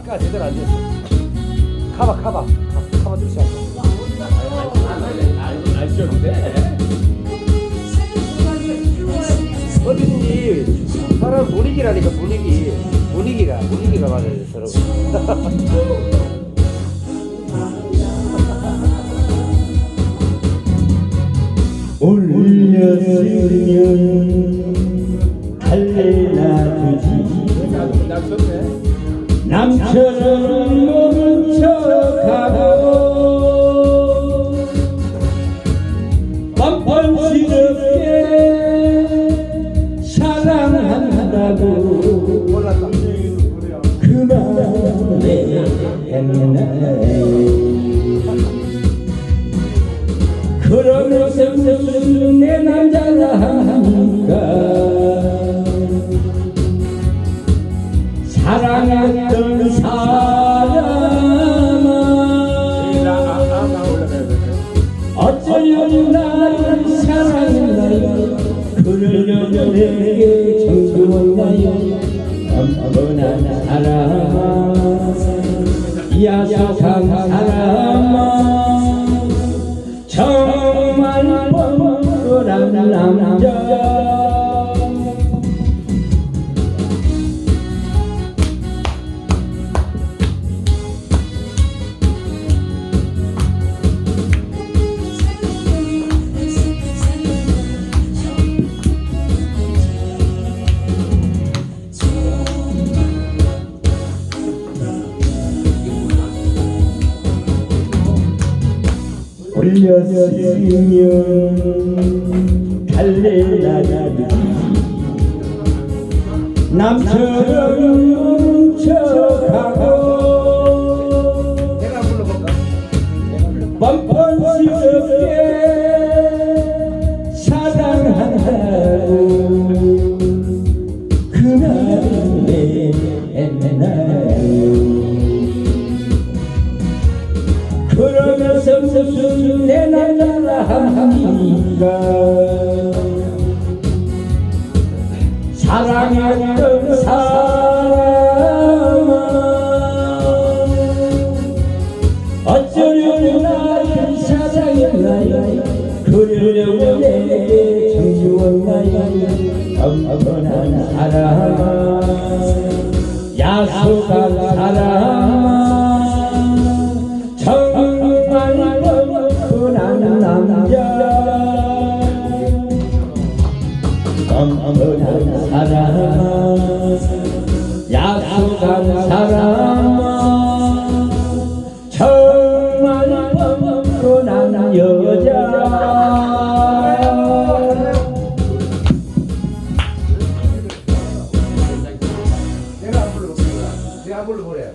마이크가 제대로 안 됐어. 카바 주시 않고. 안 씌워도 돼. 어디든지 사람 분위기라니까 분위기가 맞아야 돼 서로. 올렸으면 달래놔주지 남처럼 모른 척하고 뻔뻔스럽게 사랑한다고 그만해 그러면서 무슨 내 남자라 하니까 사랑했던 사람아 어쩌려고 나를 사랑했나요 그러려고 내게 정주었나요 뻔뻔한 사람아 야속한 사람아 정말 뻔뻔한 남자 올렸으면 달래놔주지 남처럼 척하고 내가 불러볼까? 뻔뻔스럽게 사랑한다고 그날에 그러면서 무슨 내 남자라 하니까 사랑했던 사람아 어쩌려고 나를 사랑했나요 그러려고 내게 정주었나요 뻔뻔한 사람아 야속한 사람아 정말 뻔뻔한 남자 뻔뻔한 사람아 약속한 사람아 정말 뻔뻔한 여자 내가 안 불러볼게.